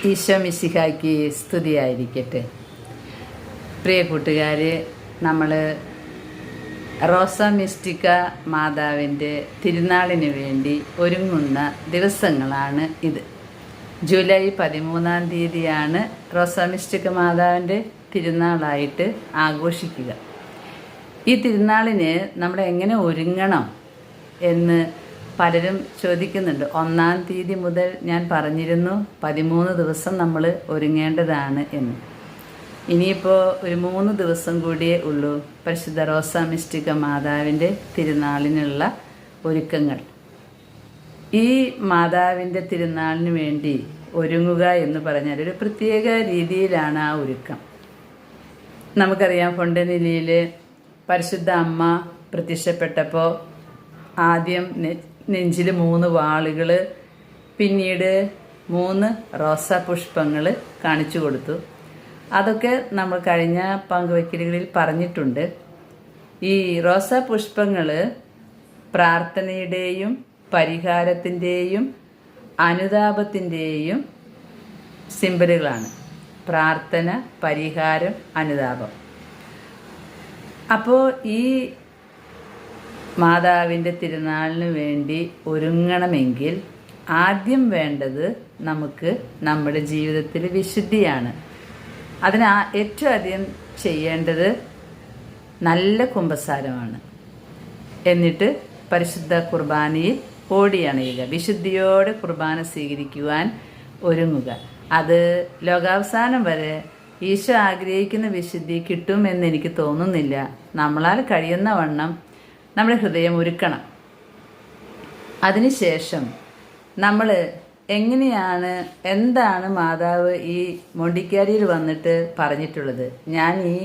ഈശോ മിശിഹായ്ക്ക് സ്തുതിയായിരിക്കട്ടെ. പ്രിയ കൂട്ടുകാരെ, നമ്മൾ റോസ മിസ്റ്റിക്ക മാതാവിൻ്റെ തിരുനാളിന് വേണ്ടി ഒരുങ്ങുന്ന ദിവസങ്ങളാണ് ഇത്. ജൂലൈ 13-ാം തീയതിയാണ് റോസ മിസ്റ്റിക്ക മാതാവിൻ്റെ തിരുനാളായിട്ട് ആഘോഷിക്കുക. ഈ തിരുനാളിന് നമ്മൾ എങ്ങനെ ഒരുങ്ങണം എന്ന് പലരും ചോദിക്കുന്നുണ്ട്. 1-ാം തീയതി മുതൽ ഞാൻ പറഞ്ഞിരുന്നു 13 ദിവസം നമ്മൾ ഒരുങ്ങേണ്ടതാണ് എന്ന്. ഇനിയിപ്പോൾ ഒരു 3 ദിവസം കൂടിയേ ഉള്ളൂ പരിശുദ്ധ റോസ മിസ്റ്റിക്ക മാതാവിൻ്റെ തിരുനാളിനുള്ള ഒരുക്കങ്ങൾ. ഈ മാതാവിൻ്റെ തിരുനാളിന് വേണ്ടി ഒരുങ്ങുക എന്ന് പറഞ്ഞാൽ ഒരു പ്രത്യേക രീതിയിലാണ് ആ ഒരുക്കം. നമുക്കറിയാം, ഫൊണ്ടനിലിയിൽ പരിശുദ്ധ അമ്മ പ്രത്യക്ഷപ്പെട്ടപ്പോൾ ആദ്യം നെഞ്ചിൽ 3 വാളുകൾ, പിന്നീട് 3 റോസാ പുഷ്പങ്ങൾ കാണിച്ചു കൊടുത്തു. അതൊക്കെ നമ്മൾ കഴിഞ്ഞ പങ്കുവയ്ക്കലുകളിൽ പറഞ്ഞിട്ടുണ്ട്. ഈ റോസാ പുഷ്പങ്ങൾ പ്രാർത്ഥനയുടെയും പരിഹാരത്തിൻ്റെയും അനുതാപത്തിൻ്റെയും സിംബലുകളാണ്. പ്രാർത്ഥന, പരിഹാരം, അനുതാപം. അപ്പോൾ ഈ മാതാവിൻ്റെ തിരുനാളിന് വേണ്ടി ഒരുങ്ങണമെങ്കിൽ ആദ്യം വേണ്ടത് നമുക്ക് നമ്മുടെ ജീവിതത്തിൽ വിശുദ്ധിയാണ്. അതിന് ഏറ്റവും അധികം ചെയ്യേണ്ടത് നല്ല കുമ്പസാരമാണ്. എന്നിട്ട് പരിശുദ്ധ കുർബാനയിൽ ഓടിയണയുക, വിശുദ്ധിയോടെ കുർബാന സ്വീകരിക്കുവാൻ ഒരുങ്ങുക. അത് ലോകാവസാനം വരെ ഈശോ ആഗ്രഹിക്കുന്ന വിശുദ്ധി കിട്ടുമെന്ന് എനിക്ക് തോന്നുന്നില്ല. നമ്മളാൽ കഴിയുന്ന വണ്ണം നമ്മുടെ ഹൃദയം ഒരുക്കണം. അതിനുശേഷം നമ്മൾ എന്താണ് മാതാവ് ഈ മൊണ്ടിക്കാരിയിൽ വന്നിട്ട് പറഞ്ഞിട്ടുള്ളത്. ഞാൻ ഈ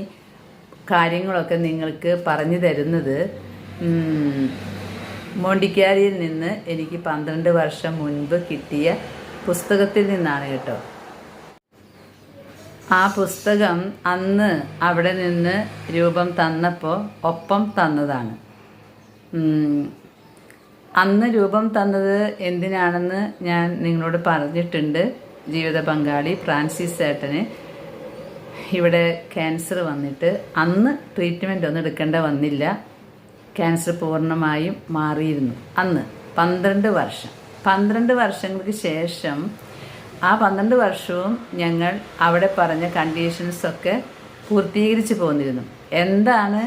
കാര്യങ്ങളൊക്കെ നിങ്ങൾക്ക് പറഞ്ഞു തരുന്നത് മൊണ്ടിക്കാരിയിൽ നിന്ന് എനിക്ക് 12 വർഷം മുൻപ് കിട്ടിയ പുസ്തകത്തിൽ നിന്നാണ് കേട്ടോ. ആ പുസ്തകം അന്ന് അവിടെ നിന്ന് രൂപം തന്നപ്പോൾ ഒപ്പം തന്നതാണ്. അന്ന് രൂപം തന്നത് എന്തിനാണെന്ന് ഞാൻ നിങ്ങളോട് പറഞ്ഞിട്ടുണ്ട്. ജീവിത പങ്കാളി ഫ്രാൻസിസ് ചേട്ടന് ഇവിടെ ക്യാൻസർ വന്നിട്ട് അന്ന് ട്രീറ്റ്മെൻ്റ് ഒന്നും എടുക്കേണ്ട വന്നില്ല. ക്യാൻസർ പൂർണ്ണമായും മാറിയിരുന്നു. അന്ന് 12 വർഷങ്ങൾക്ക് ശേഷം ആ 12 വർഷവും ഞങ്ങൾ അവിടെ പറഞ്ഞ കണ്ടീഷൻസൊക്കെ പൂർത്തീകരിച്ച് പോന്നിരുന്നു. എന്താണ്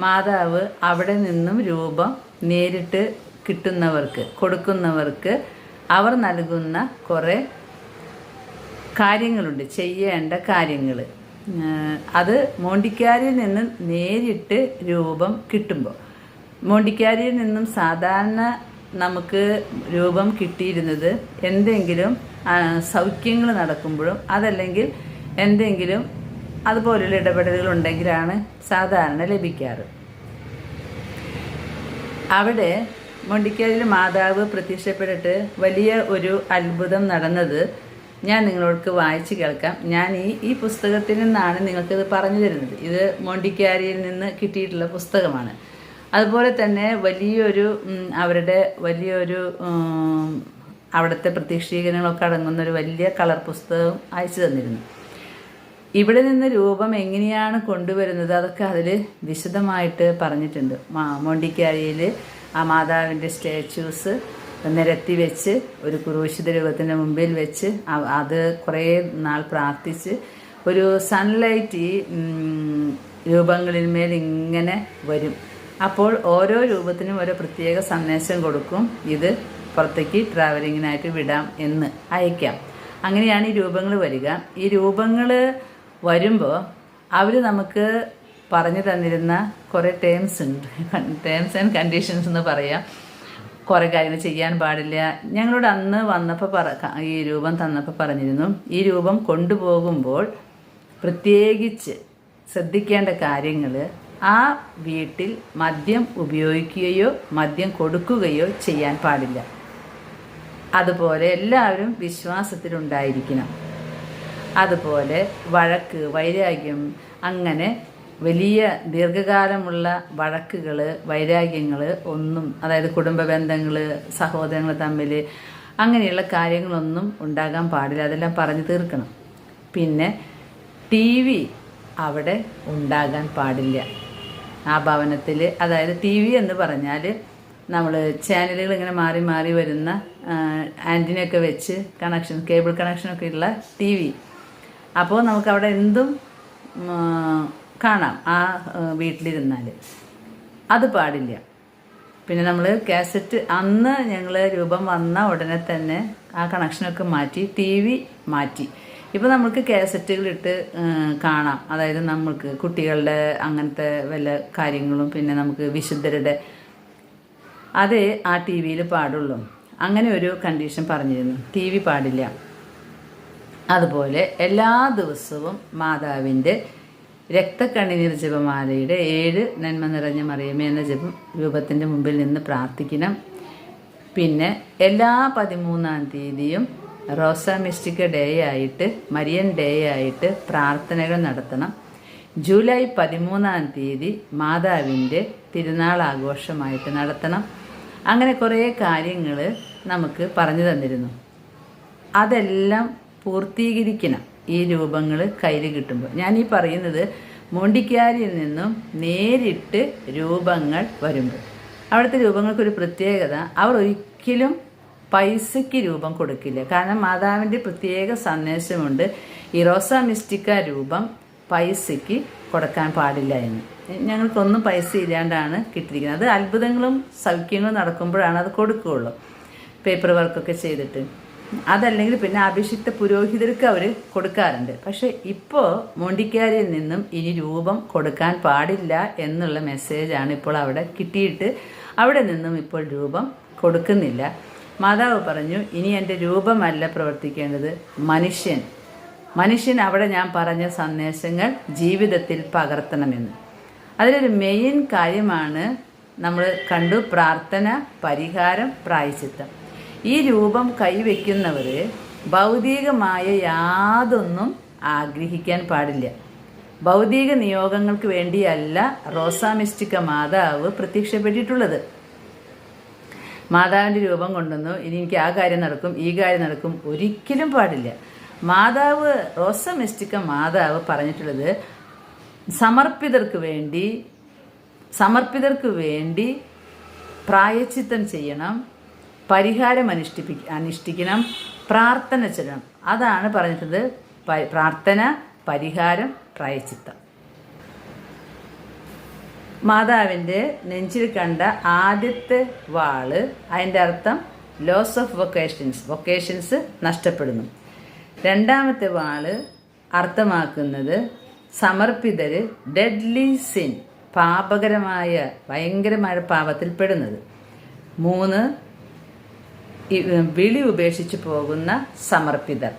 മാതാവ് അവിടെ നിന്നും രൂപം നേരിട്ട് കൊടുക്കുന്നവർക്ക് അവർ നൽകുന്ന കുറേ കാര്യങ്ങളുണ്ട്, ചെയ്യേണ്ട കാര്യങ്ങൾ. അത് മോണ്ടിക്കാരിയിൽ നിന്ന് നേരിട്ട് രൂപം കിട്ടുമ്പോൾ, മോണ്ടിക്കാരിയിൽ നിന്നും സാധാരണ നമുക്ക് രൂപം കിട്ടിയിരുന്നത് എന്തെങ്കിലും സൗഖ്യങ്ങൾ നടക്കുമ്പോഴും അതല്ലെങ്കിൽ എന്തെങ്കിലും അതുപോലുള്ള ഇടപെടലുകൾ ഉണ്ടെങ്കിലാണ് സാധാരണ ലഭിക്കാറ്. അവിടെ മൊണ്ടിക്കാരിൽ മാതാവ് പ്രത്യക്ഷപ്പെട്ടിട്ട് വലിയ ഒരു അത്ഭുതം നടന്നത് ഞാൻ നിങ്ങൾക്ക് വായിച്ച് കേൾക്കാം. ഞാൻ ഈ പുസ്തകത്തിൽ നിന്നാണ് നിങ്ങൾക്കിത് പറഞ്ഞു തരുന്നത്. ഇത് മൊണ്ടിക്കാരിയിൽ നിന്ന് കിട്ടിയിട്ടുള്ള പുസ്തകമാണ്. അതുപോലെ തന്നെ അവിടുത്തെ പ്രത്യക്ഷീകരണങ്ങളൊക്കെ അടങ്ങുന്ന ഒരു വലിയ കളർ പുസ്തകം അയച്ചു തന്നിരുന്നു. ഇവിടെ നിന്ന് രൂപം എങ്ങനെയാണ് കൊണ്ടുവരുന്നത് അതൊക്കെ അതിൽ വിശദമായിട്ട് പറഞ്ഞിട്ടുണ്ട്. മൊണ്ടിക്കാരിയിൽ ആ മാതാവിൻ്റെ സ്റ്റാച്യൂസ് നിരത്തി വെച്ച് ഒരു ക്രൂശിത രൂപത്തിൻ്റെ മുമ്പിൽ വെച്ച് അത് കുറേ നാൾ പ്രാർത്ഥിച്ച് ഒരു സൺലൈറ്റ് ഈ രൂപങ്ങളിന്മേൽ ഇങ്ങനെ വരും. അപ്പോൾ ഓരോ രൂപത്തിനും ഓരോ പ്രത്യേക സന്ദേശം കൊടുക്കും. ഇത് പുറത്തേക്ക് ട്രാവലിങ്ങിനായിട്ട് വിടാം എന്ന് അയക്കാം. അങ്ങനെയാണ് ഈ രൂപങ്ങൾ വരിക. ഈ രൂപങ്ങൾ വരുമ്പോൾ അവർ നമുക്ക് പറഞ്ഞു തന്നിരുന്ന കുറേ ടേംസ് ആൻഡ് കണ്ടീഷൻസ് എന്ന് പറയാം. കുറേ കാര്യങ്ങൾ ചെയ്യാൻ പാടില്ല. ഞങ്ങളോട് അന്ന് വന്നപ്പോൾ ഈ രൂപം തന്നപ്പോൾ പറഞ്ഞിരുന്നു, ഈ രൂപം കൊണ്ടുപോകുമ്പോൾ പ്രത്യേകിച്ച് ശ്രദ്ധിക്കേണ്ട കാര്യങ്ങൾ, ആ വീട്ടിൽ മദ്യം ഉപയോഗിക്കുകയോ മദ്യം കൊടുക്കുകയോ ചെയ്യാൻ പാടില്ല. അതുപോലെ എല്ലാവരും വിശ്വാസത്തിലുണ്ടായിരിക്കണം. അതുപോലെ വഴക്ക്, വൈരാഗ്യം, അങ്ങനെ വലിയ ദീർഘകാലമുള്ള വഴക്കുകൾ, വൈരാഗ്യങ്ങൾ ഒന്നും, അതായത് കുടുംബ ബന്ധങ്ങൾ, സഹോദരങ്ങൾ തമ്മിൽ അങ്ങനെയുള്ള കാര്യങ്ങളൊന്നും ഉണ്ടാകാൻ പാടില്ല, അതെല്ലാം പറഞ്ഞു തീർക്കണം. പിന്നെ TV അവിടെ ഉണ്ടാകാൻ പാടില്ല ആ ഭവനത്തിൽ. അതായത് TV എന്ന് പറഞ്ഞാൽ നമ്മൾ ചാനലുകൾ ഇങ്ങനെ മാറി മാറി വരുന്ന ആൻറ്റിനൊക്കെ വെച്ച് കേബിൾ കണക്ഷനൊക്കെ ഉള്ള TV. അപ്പോൾ നമുക്കവിടെ എന്തും കാണാം ആ വീട്ടിലിരുന്നാൽ. അത് പാടില്ല. പിന്നെ നമ്മൾ കാസറ്റ് അന്ന് ഞങ്ങൾ രൂപം വന്ന ഉടനെ തന്നെ ആ കണക്ഷനൊക്കെ മാറ്റി TV മാറ്റി. ഇപ്പോൾ നമുക്ക് കാസറ്റുകളിട്ട് കാണാം. അതായത് നമുക്ക് കുട്ടികളുടെ അങ്ങനത്തെ വല്ല കാര്യങ്ങളും പിന്നെ നമുക്ക് വിശുദ്ധരുടെ അതേ ആ TV പാടുള്ളൂ. അങ്ങനെ ഒരു കണ്ടീഷൻ പറഞ്ഞിരുന്നു. TV പാടില്ല. അതുപോലെ എല്ലാ ദിവസവും മാതാവിൻ്റെ രക്തക്കണ്ണുനീർ ജപമാലയുടെ 7 നന്മ നിറഞ്ഞ മറിയമേ എന്ന ജപം രൂപത്തിൻ്റെ മുമ്പിൽ നിന്ന് പ്രാർത്ഥിക്കണം. പിന്നെ എല്ലാ 13-ാം തീയതിയും റോസ മിസ്റ്റിക്ക ഡേ ആയിട്ട്, മരിയൻ ഡേ ആയിട്ട് പ്രാർത്ഥനകൾ നടത്തണം. ജൂലൈ 13-ാം തീയതി മാതാവിൻ്റെ തിരുനാൾ ആഘോഷമായിട്ട് നടത്തണം. അങ്ങനെ കുറേ കാര്യങ്ങൾ നമുക്ക് പറഞ്ഞു തന്നിരുന്നു. അതെല്ലാം പൂർത്തീകരിക്കണം ഈ രൂപങ്ങൾ കയ്യിൽ കിട്ടുമ്പോൾ. ഞാനീ പറയുന്നത് മോണ്ടിക്കാരിയിൽ നിന്നും നേരിട്ട് രൂപങ്ങൾ വരുമ്പോൾ. അവിടുത്തെ രൂപങ്ങൾക്കൊരു പ്രത്യേകത, അവർ ഒരിക്കലും പൈസയ്ക്ക് രൂപം കൊടുക്കില്ല. കാരണം മാതാവിൻ്റെ പ്രത്യേക സന്ദേശമുണ്ട്, ഈ റോസ മിസ്റ്റിക്ക രൂപം പൈസയ്ക്ക് കൊടുക്കാൻ പാടില്ല എന്ന്. ഞങ്ങൾക്കൊന്നും പൈസ ഇല്ലാണ്ടാണ് കിട്ടിയിരിക്കുന്നത്. അത് അത്ഭുതങ്ങളും സൗഖ്യങ്ങളും നടക്കുമ്പോഴാണ് അത് കൊടുക്കുകയുള്ളൂ, പേപ്പർ വർക്കൊക്കെ ചെയ്തിട്ട്. അതല്ലെങ്കിൽ പിന്നെ അഭിഷിക്ത പുരോഹിതർക്ക് അവർ കൊടുക്കാറുണ്ട്. പക്ഷെ ഇപ്പോൾ മോണ്ടിക്കാരിയിൽ നിന്നും ഇനി രൂപം കൊടുക്കാൻ പാടില്ല എന്നുള്ള മെസ്സേജാണ് ഇപ്പോൾ അവിടെ കിട്ടിയിട്ട് അവിടെ നിന്നും ഇപ്പോൾ രൂപം കൊടുക്കുന്നില്ല. മാതാവ് പറഞ്ഞു, ഇനി എൻ്റെ രൂപമല്ല പ്രവർത്തിക്കേണ്ടത്, മനുഷ്യൻ അവിടെ ഞാൻ പറഞ്ഞ സന്ദേശങ്ങൾ ജീവിതത്തിൽ പകർത്തണമെന്ന്. അതിലൊരു മെയിൻ കാര്യമാണ് നമ്മൾ കണ്ടു, പ്രാർത്ഥന, പരിഹാരം, പ്രായശ്ചിത്തം. ഈ രൂപം കൈവയ്ക്കുന്നവർ ഭൗതികമായ യാതൊന്നും ആഗ്രഹിക്കാൻ പാടില്ല. ഭൗതിക നിയോഗങ്ങൾക്ക് വേണ്ടിയല്ല റോസ മിസ്റ്റിക്ക മാതാവ് പ്രത്യക്ഷപ്പെട്ടിട്ടുള്ളത്. മാതാവിൻ്റെ രൂപം കൊണ്ടുവന്നു, ഇനി എനിക്ക് ആ കാര്യം നടക്കും, ഈ കാര്യം നടക്കും, ഒരിക്കലും പാടില്ല. മാതാവ്, റോസ മിസ്റ്റിക്ക മാതാവ് പറഞ്ഞിട്ടുള്ളത് സമർപ്പിതർക്ക് വേണ്ടി പ്രായശ്ചിത്തം ചെയ്യണം, പരിഹാരം അനുഷ്ഠിക്കണം, പ്രാർത്ഥന ചെയ്യണം. അതാണ് പറഞ്ഞിട്ടുള്ളത്. പ്രാർത്ഥന, പരിഹാരം, പ്രായശ്ചിത്തം. മാതാവിൻ്റെ നെഞ്ചിൽ കണ്ട ആദ്യത്തെ വാള്, അതിൻ്റെ അർത്ഥം ലോസ് ഓഫ് വൊക്കേഷൻസ് നഷ്ടപ്പെടുന്നു. രണ്ടാമത്തെ വാള് അർത്ഥമാക്കുന്നത് സമർപ്പിതര്, ഡെഡ്ലി സിൻ, പാപകരമായ ഭയങ്കരമായ പാപത്തിൽപ്പെടുന്നത്. 3, വിളി ഉപേക്ഷിച്ച് പോകുന്ന സമർപ്പിതർ.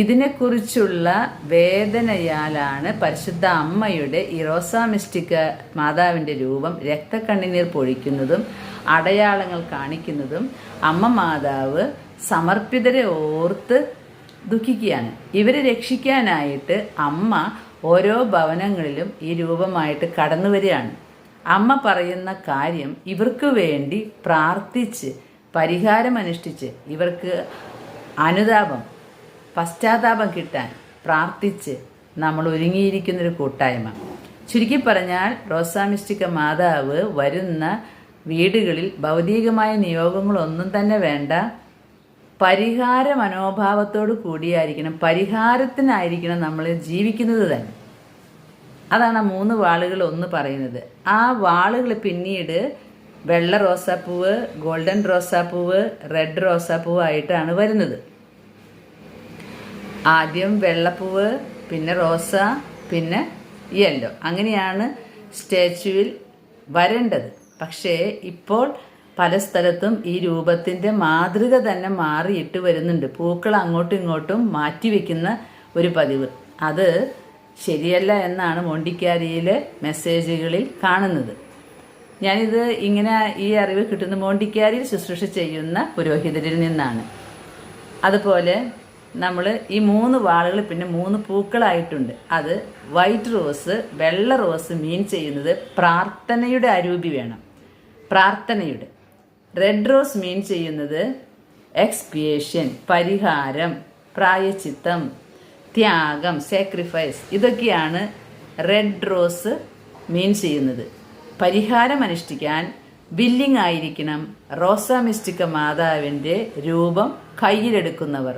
ഇതിനെക്കുറിച്ചുള്ള വേദനയാലാണ് പരിശുദ്ധ അമ്മയുടെ ഈ റോസ മിസ്റ്റിക്ക മാതാവിൻ്റെ രൂപം രക്തക്കണ്ണുനീർ പൊഴിക്കുന്നതും അടയാളങ്ങൾ കാണിക്കുന്നതും. അമ്മ മാതാവ് സമർപ്പിതരെ ഓർത്ത് ദുഃഖിക്കുകയാണ്. ഇവരെ രക്ഷിക്കാനായിട്ട് അമ്മ ഓരോ ഭവനങ്ങളിലും ഈ രൂപമായിട്ട് കടന്നു വരികയാണ്. അമ്മ പറയുന്ന കാര്യം ഇവർക്ക് വേണ്ടി പ്രാർത്ഥിച്ച് പരിഹാരം അനുഷ്ഠിച്ച് ഇവർക്ക് അനുതാപം, പശ്ചാത്താപം കിട്ടാൻ പ്രാർത്ഥിച്ച് നമ്മൾ ഒരുങ്ങിയിരിക്കുന്നൊരു കൂട്ടായ്മ. ചുരുക്കി പറഞ്ഞാൽ റോസ മിസ്റ്റിക്ക മാതാവ് വരുന്ന വീടുകളിൽ ഭൗതികമായ നിയോഗങ്ങളൊന്നും തന്നെ വേണ്ട, പരിഹാര മനോഭാവത്തോടു കൂടിയായിരിക്കണം, പരിഹാരത്തിനായിരിക്കണം നമ്മൾ ജീവിക്കുന്നത് തന്നെ. അതാണ് ആ 3 വാളുകൾ ഒന്ന് പറയുന്നത്. ആ വാളുകൾ പിന്നീട് വെള്ള റോസാപ്പൂവ്, ഗോൾഡൻ റോസാപ്പൂവ്, റെഡ് റോസാപ്പൂവ് ആയിട്ടാണ് വരുന്നത്. ആദ്യം വെള്ളപ്പൂവ്, പിന്നെ റോസ, പിന്നെ യെല്ലോ. അങ്ങനെയാണ് സ്റ്റാച്യുവിൽ വരേണ്ടത്. പക്ഷേ ഇപ്പോൾ പല സ്ഥലത്തും ഈ രൂപത്തിൻ്റെ മാതൃക തന്നെ മാറിയിട്ട് വരുന്നുണ്ട്. പൂക്കൾ അങ്ങോട്ടും ഇങ്ങോട്ടും മാറ്റിവെക്കുന്ന ഒരു പതിവ്. അത് ശരിയല്ല എന്നാണ് മോണ്ടിക്കാരിയിലെ മെസ്സേജുകളിൽ കാണുന്നത്. ഞാനിത് ഇങ്ങനെ ഈ അറിവ് കിട്ടുന്ന മോണ്ടിക്കാരിയിൽ ശുശ്രൂഷ ചെയ്യുന്ന പുരോഹിതരിൽ നിന്നാണ്. അതുപോലെ നമ്മൾ ഈ 3 വാളുകൾ പിന്നെ 3 പൂക്കളായിട്ടുണ്ട്. അത് വൈറ്റ് റോസ്, വെള്ള റോസ് മീൻ ചെയ്യുന്നത് പ്രാർത്ഥനയുടെ അരൂപി വേണം, പ്രാർത്ഥനയുടെ. റെഡ് റോസ് മീൻ ചെയ്യുന്നത് എക്സ്പിയേഷൻ പരിഹാരം, പ്രായച്ചിത്തം, ത്യാഗം സാക്രിഫൈസ്, ഇതൊക്കെയാണ് റെഡ് റോസ് മീൻ ചെയ്യുന്നത്. പരിഹാരം അനുഷ്ഠിക്കാൻ വില്ലിംഗ് ആയിരിക്കണം റോസാ മിസ്റ്റിക്ക മാതാവിൻ്റെ രൂപം കയ്യിലെടുക്കുന്നവർ.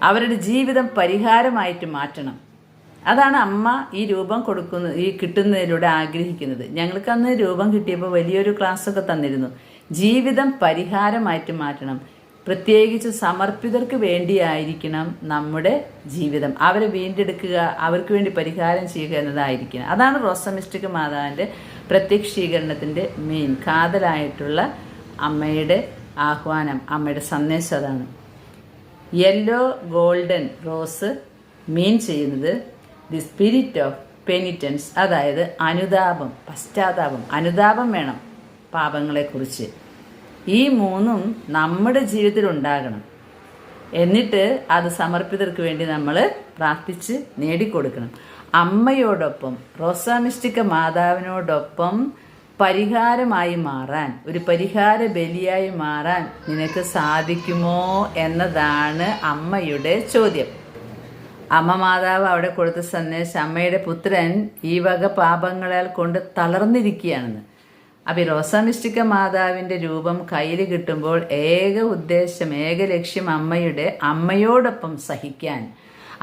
അവരുടെ ജീവിതം പരിഹാരമായിട്ട് മാറ്റണം. അതാണ് അമ്മ ഈ രൂപം ഈ കിട്ടുന്നതിലൂടെ ആഗ്രഹിക്കുന്നത്. ഞങ്ങൾക്ക് അന്ന് രൂപം കിട്ടിയപ്പോൾ വലിയൊരു ക്ലാസ്സൊക്കെ തന്നിരുന്നു. ജീവിതം പരിഹാരമായിട്ട് മാറ്റണം. പ്രത്യേകിച്ച് സമർപ്പിതർക്ക് വേണ്ടിയായിരിക്കണം നമ്മുടെ ജീവിതം. അവരെ വീണ്ടെടുക്കുക, അവർക്ക് വേണ്ടി പരിഹാരം ചെയ്യുക എന്നതായിരിക്കണം. അതാണ് റോസാ മിസ്റ്റിക്ക മാതാവിൻ്റെ പ്രത്യക്ഷീകരണത്തിൻ്റെ മെയിൻ കാതലായിട്ടുള്ള അമ്മയുടെ ആഹ്വാനം, അമ്മയുടെ സന്ദേശം അതാണ്. യെല്ലോ ഗോൾഡൻ റോസ് മീൻ ചെയ്യുന്നത് ദി സ്പിരിറ്റ് ഓഫ് പെനിറ്റൻസ്, അതായത് അനുതാപം, പശ്ചാത്താപം. അനുതാപം വേണം പാപങ്ങളെക്കുറിച്ച്. ഈ മൂന്നും നമ്മുടെ ജീവിതത്തിൽ ഉണ്ടാകണം. എന്നിട്ട് അത് സമർപ്പിതർക്ക് വേണ്ടി നമ്മൾ പ്രാർത്ഥിച്ച് നേടിക്കൊടുക്കണം. അമ്മയോടൊപ്പം റോസാ മിസ്റ്റിക്ക മാതാവിനോടൊപ്പം പരിഹാരമായി മാറാൻ, ഒരു പരിഹാര ബലിയായി മാറാൻ നിനക്ക് സാധിക്കുമോ എന്നതാണ് അമ്മയുടെ ചോദ്യം. അമ്മ മാതാവ് അവിടെ കൊടുത്ത സന്ദേശം, അമ്മയുടെ പുത്രൻ ഈ വക പാപങ്ങളാൽ കൊണ്ട് തളർന്നിരിക്കുകയാണെന്ന്. അപ്പോൾ റോസാ മിസ്റ്റിക്ക മാതാവിൻ്റെ രൂപം കയ്യിൽ കിട്ടുമ്പോൾ ഏക ഉദ്ദേശം, ഏക ലക്ഷ്യം അമ്മയോടൊപ്പം സഹിക്കാൻ,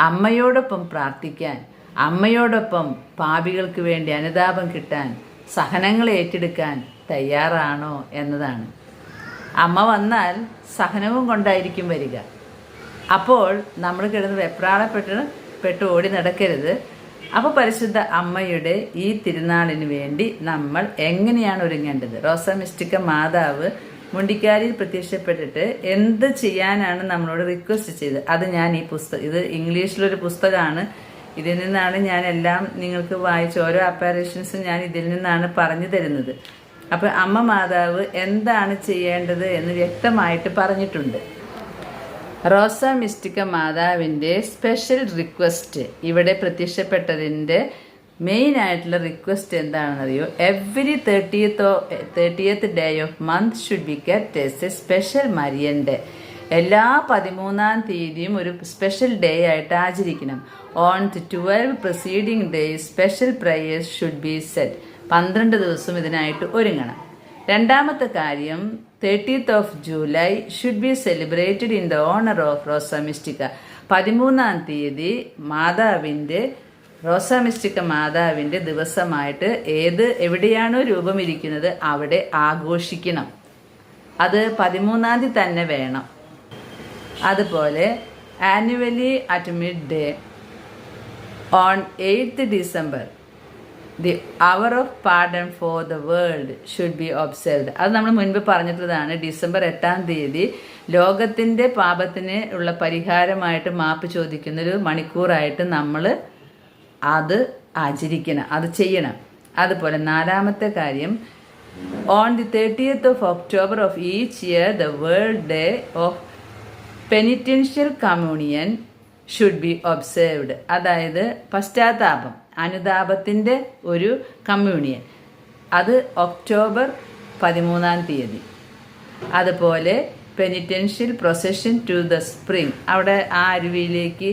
അമ്മയോടൊപ്പം പ്രാർത്ഥിക്കാൻ, അമ്മയോടൊപ്പം പാപികൾക്ക് വേണ്ടി അനുതാപം കിട്ടാൻ, സഹനങ്ങൾ ഏറ്റെടുക്കാൻ തയ്യാറാണോ എന്നതാണ്. അമ്മ വന്നാൽ സഹനവും കൊണ്ടായിരിക്കും വരിക. അപ്പോൾ നമ്മൾ കിടന്ന് വെപ്രാളപ്പെട്ട് ഓടി നടക്കരുത്. അപ്പോൾ പരിശുദ്ധ അമ്മയുടെ ഈ തിരുനാളിന് വേണ്ടി നമ്മൾ എങ്ങനെയാണ് ഒരുങ്ങേണ്ടത്? റോസാ മിസ്റ്റിക്ക മാതാവ് മുണ്ടിക്കാരിയിൽ പ്രത്യക്ഷപ്പെട്ടിട്ട് എന്ത് ചെയ്യാനാണ് നമ്മളോട് റിക്വസ്റ്റ് ചെയ്തത്? അത് ഞാൻ ഈ ഇത് ഇംഗ്ലീഷിലൊരു പുസ്തകമാണ്. ഇതിൽ നിന്നാണ് ഞാൻ എല്ലാം നിങ്ങൾക്ക് വായിച്ച് ഓരോ അപ്പാരേഷൻസും ഞാൻ ഇതിൽ നിന്നാണ് പറഞ്ഞു തരുന്നത്. അപ്പോൾ അമ്മ മാതാവ് എന്താണ് ചെയ്യേണ്ടത് എന്ന് വ്യക്തമായിട്ട് പറഞ്ഞിട്ടുണ്ട്. റോസാ മിസ്റ്റിക്ക മാതാവിൻ്റെ സ്പെഷ്യൽ റിക്വസ്റ്റ് ഇവിടെ പ്രത്യക്ഷപ്പെട്ടതിൻ്റെ മെയിൻ ആയിട്ടുള്ള റിക്വസ്റ്റ് എന്താണെന്നറിയോ? Every 30th day of month should be kept as a special Marian day. എല്ലാ 13-ാം തീയതിയും ഒരു സ്പെഷ്യൽ ഡേ ആയിട്ട് ആചരിക്കണം. On the 12 preceding days special prayers should be set. 12 ദിവസം ഇതിനായിട്ട് ഒരുങ്ങണം. രണ്ടാമത്തെ കാര്യം, 30th of July should be celebrated in the honour of Rosa Mystica. 13-ാം തീയതി റോസാ മിസ്റ്റിക്ക മാതാവിൻ്റെ ദിവസമായിട്ട് എവിടെയാണോ രൂപം ഇരിക്കുന്നത് അവിടെ ആഘോഷിക്കണം. അത് 13-ാം തീയതി തന്നെ വേണം. അതുപോലെ annually at mid day on 8th December the hour of pardon for the world should be observed. അത് നമ്മൾ മുൻപ് പറഞ്ഞിട്ടുള്ളതാണ്. ഡിസംബർ 8-ാം തീയതി ലോകത്തിൻ്റെ പാപത്തിന് ഉള്ള പരിഹാരമായിട്ട് മാപ്പ് ചോദിക്കുന്നൊരു മണിക്കൂറായിട്ട് നമ്മൾ അത് ആചരിക്കണം, അത് ചെയ്യണം. അതുപോലെ 4-ാമത്തെ കാര്യം, on the 30th of October of each year the World Day of Penitential Communion should be observed. അതായത് പശ്ചാത്താപം, അനുതാപത്തിൻ്റെ ഒരു കമ്മ്യൂണിയൻ. അത് ഒക്ടോബർ 13-ാം തീയതി. അതുപോലെ penitential procession to the spring, അവിടെ ആ അരുവിയിലേക്ക്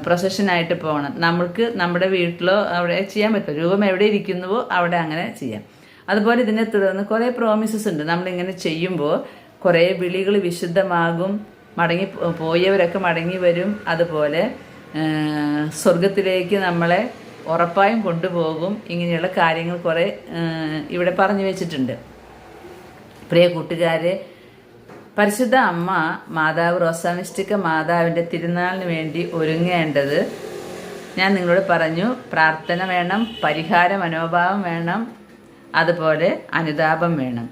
പ്രൊസഷനായിട്ട് പോകണം. നമ്മൾക്ക് നമ്മുടെ വീട്ടിലോ അവിടെ ചെയ്യാൻ പറ്റും. രൂപം എവിടെ ഇരിക്കുന്നുവോ അവിടെ അങ്ങനെ ചെയ്യാം. അതുപോലെ ഇതിനെ തുടർന്ന് കുറേ പ്രോമിസസ് ഉണ്ട്. നമ്മളിങ്ങനെ ചെയ്യുമ്പോൾ കുറേ വിളികൾ വിശുദ്ധമാകും, പോയവരൊക്കെ മടങ്ങി വരും. അതുപോലെ സ്വർഗത്തിലേക്ക് നമ്മളെ ഉറപ്പായും കൊണ്ടുപോകും. ഇങ്ങനെയുള്ള കാര്യങ്ങൾ കുറേ ഇവിടെ പറഞ്ഞു വെച്ചിട്ടുണ്ട്. പ്രിയ കൂട്ടുകാരെ, പരിശുദ്ധ അമ്മ മാതാവ് റോസാ മിസ്റ്റിക്ക മാതാവിൻ്റെ തിരുനാളിന് വേണ്ടി ഒരുങ്ങേണ്ടത് ഞാൻ നിങ്ങളോട് പറഞ്ഞു. പ്രാർത്ഥന വേണം, പരിഹാര മനോഭാവം വേണം, അതുപോലെ അനുതാപം വേണം.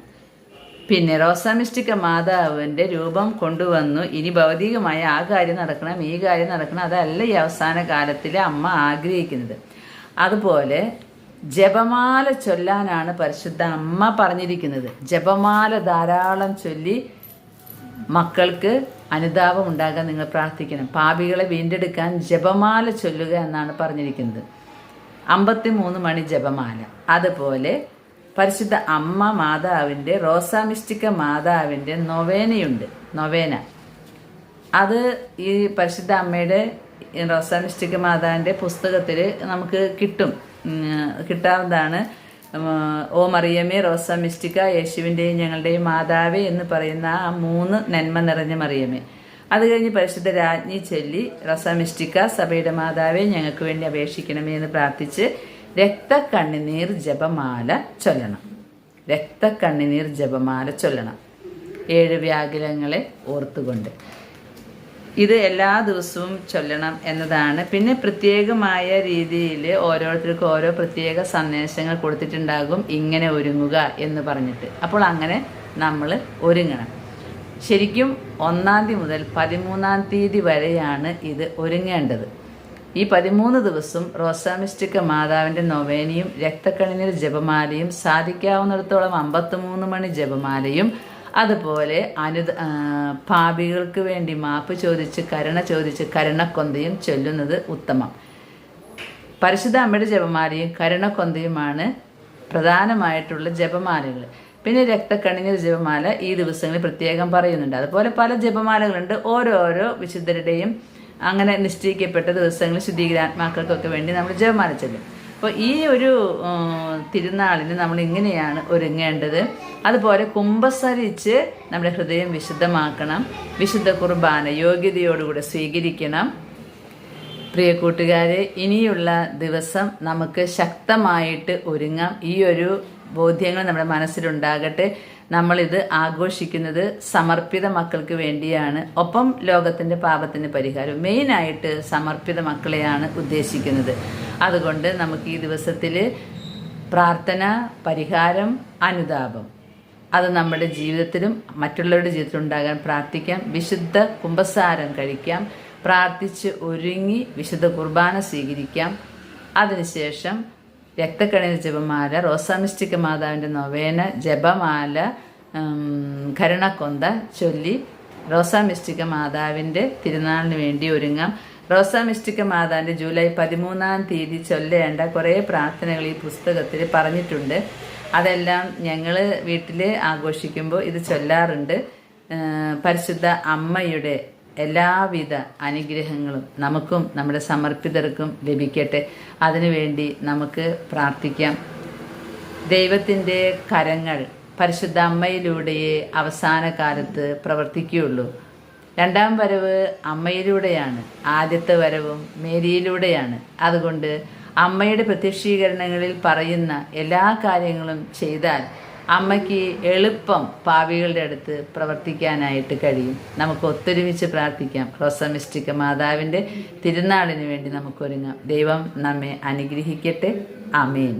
പിന്നെ റോസാ മിസ്റ്റിക്ക മാതാവിൻ്റെ രൂപം കൊണ്ടുവന്നു. ഇനി ഭൗതികമായ ആ കാര്യം നടക്കണം, ഈ കാര്യം നടക്കണം, അതല്ല ഈ അവസാന കാലത്തിൽ അമ്മ ആഗ്രഹിക്കുന്നത്. അതുപോലെ ജപമാല ചൊല്ലാനാണ് പരിശുദ്ധ അമ്മ പറഞ്ഞിരിക്കുന്നത്. ജപമാല ധാരാളം ചൊല്ലി മക്കൾക്ക് അനുതാപം ഉണ്ടാകാൻ നിങ്ങൾ പ്രാർത്ഥിക്കണം. പാപികളെ വീണ്ടെടുക്കാൻ ജപമാല ചൊല്ലുക എന്നാണ് പറഞ്ഞിരിക്കുന്നത്. 53 മണി ജപമാല. അതുപോലെ പരിശുദ്ധ അമ്മ മാതാവിൻ്റെ റോസാ മിസ്റ്റിക്ക മാതാവിൻ്റെ നൊവേനയുണ്ട്. നൊവേന. അത് ഈ പരിശുദ്ധ അമ്മയുടെ റോസാ മിസ്റ്റിക്ക മാതാവിൻ്റെ പുസ്തകത്തിൽ നമുക്ക് കിട്ടാവുന്നതാണ്. ഓ മറിയമേ റോസാ മിസ്റ്റിക്ക, യേശുവിൻ്റെയും ഞങ്ങളുടെയും മാതാവേ എന്ന് പറയുന്ന ആ 3 നന്മ നിറഞ്ഞ മറിയമേ. അത് കഴിഞ്ഞ് പരിശുദ്ധ രാജ്ഞി ചൊല്ലി റോസാ മിസ്റ്റിക്ക സഭയുടെ മാതാവേ ഞങ്ങൾക്ക് വേണ്ടി അപേക്ഷിക്കണമേ എന്ന് പ്രാർത്ഥിച്ച് രക്തക്കണ്ണിനീർ ജപമാല ചൊല്ലണം. രക്തക്കണ്ണിനീർ ജപമാല ചൊല്ലണം 7 വ്യാകുലങ്ങളെ ഓർത്തുകൊണ്ട്. ഇത് എല്ലാ ദിവസവും ചൊല്ലണം എന്നതാണ്. പിന്നെ പ്രത്യേകമായ രീതിയിൽ ഓരോരുത്തർക്കും ഓരോ പ്രത്യേക സന്ദേശങ്ങൾ കൊടുത്തിട്ടുണ്ടാകും, ഇങ്ങനെ ഒരുങ്ങുക എന്ന് പറഞ്ഞിട്ട്. അപ്പോൾ അങ്ങനെ നമ്മൾ ഒരുങ്ങണം. ശരിക്കും 1-ാം തീയതി മുതൽ 13-ാം തീയതി വരെയാണ് ഇത് ഒരുങ്ങേണ്ടത്. ഈ 13 ദിവസം റോസാ മിസ്റ്റിക്ക മാതാവിൻ്റെ നൊവേനയും രക്തക്കണ്ണിനീർ ജപമാലയും, സാധിക്കാവുന്നിടത്തോളം 53 മണി ജപമാലയും, അതുപോലെ പാപികൾക്ക് വേണ്ടി മാപ്പ് ചോദിച്ച് കരുണക്കൊന്തയും ചൊല്ലുന്നത് ഉത്തമം. പരിശുദ്ധ അമ്മയുടെ ജപമാലയും കരുണക്കൊന്തയുമാണ് പ്രധാനമായിട്ടുള്ള ജപമാലകൾ. പിന്നെ രക്തക്കണ്ണിനീർ ജപമാല ഈ ദിവസങ്ങളിൽ പ്രത്യേകം പറയുന്നുണ്ട്. അതുപോലെ പല ജപമാലകളുണ്ട്. ഓരോരോ വിശുദ്ധരുടെയും അങ്ങനെ നിശ്ചയിക്കപ്പെട്ട ദിവസങ്ങളിൽ ശുദ്ധീകരാത്മാക്കൾക്കൊക്കെ വേണ്ടി നമ്മൾ ജപമാല ചൊല്ലും. അപ്പോൾ ഈ ഒരു തിരുനാളിന് നമ്മൾ ഇങ്ങനെയാണ് ഒരുങ്ങേണ്ടത്. അതുപോലെ കുമ്പസരിച്ച് നമ്മുടെ ഹൃദയം വിശുദ്ധമാക്കണം. വിശുദ്ധ കുർബാന യോഗ്യതയോടുകൂടെ സ്വീകരിക്കണം. പ്രിയ കൂട്ടുകാരെ, ഇനിയുള്ള ദിവസം നമുക്ക് ശക്തമായിട്ട് ഒരുങ്ങാം. ഈ ഒരു ബോധ്യങ്ങൾ നമ്മുടെ മനസ്സിലുണ്ടാകട്ടെ. നമ്മളിത് ആഘോഷിക്കുന്നത് സമർപ്പിത മക്കൾക്ക് വേണ്ടിയാണ്. ഒപ്പം ലോകത്തിൻ്റെ പാപത്തിന് പരിഹാരം. മെയിനായിട്ട് സമർപ്പിത മക്കളെയാണ് ഉദ്ദേശിക്കുന്നത്. അതുകൊണ്ട് നമുക്ക് ഈ ദിവസത്തിൽ പ്രാർത്ഥന, പരിഹാരം, അനുതാപം അത് നമ്മുടെ ജീവിതത്തിലും മറ്റുള്ളവരുടെ ജീവിതത്തിലും ഉണ്ടാകാൻ പ്രാർത്ഥിക്കാം. വിശുദ്ധ കുമ്പസാരം കഴിക്കാം. പ്രാർത്ഥിച്ച് ഒരുങ്ങി വിശുദ്ധ കുർബാന സ്വീകരിക്കാം. അതിനുശേഷം രക്തക്കണ്ണിനീർ ജപമാല, റോസാ മിസ്റ്റിക്ക മാതാവിൻ്റെ നൊവേന, ജപമാല, കരുണക്കൊന്ത ചൊല്ലി റോസാ മിസ്റ്റിക്ക മാതാവിൻ്റെ തിരുനാളിന് വേണ്ടി ഒരുങ്ങാം. റോസാ മിസ്റ്റിക്ക മാതാവിൻ്റെ ജൂലൈ 13-ാം തീയതി ചൊല്ലേണ്ട കുറേ പ്രാർത്ഥനകൾ ഈ പുസ്തകത്തിൽ പറഞ്ഞിട്ടുണ്ട്. അതെല്ലാം ഞങ്ങൾ വീട്ടിൽ ആഘോഷിക്കുമ്പോൾ ഇത് ചൊല്ലാറുണ്ട്. പരിശുദ്ധ അമ്മയുടെ എല്ലാവിധ അനുഗ്രഹങ്ങളും നമുക്കും നമ്മുടെ സമർപ്പിതർക്കും ലഭിക്കട്ടെ. അതിനുവേണ്ടി നമുക്ക് പ്രാർത്ഥിക്കാം. ദൈവത്തിൻ്റെ കരങ്ങൾ പരിശുദ്ധ അമ്മയിലൂടെയേ അവസാന കാലത്ത് പ്രവർത്തിക്കുകയുള്ളൂ. 2-ാം വരവ് അമ്മയിലൂടെയാണ്, ആദ്യത്തെ വരവും മേരിയിലൂടെയാണ്. അതുകൊണ്ട് അമ്മയുടെ പ്രത്യക്ഷീകരണങ്ങളിൽ പറയുന്ന എല്ലാ കാര്യങ്ങളും ചെയ്താൽ അമ്മയ്ക്ക് എളുപ്പം പാപികളുടെ അടുത്ത് പ്രവർത്തിക്കാനായിട്ട് കഴിയും. നമുക്ക് ഒത്തൊരുമിച്ച് പ്രാർത്ഥിക്കാം. റോസാ മിസ്റ്റിക്ക മാതാവിൻ്റെ തിരുനാളിന് വേണ്ടി നമുക്കൊരുങ്ങാം. ദൈവം നമ്മെ അനുഗ്രഹിക്കട്ടെ. ആമേൻ.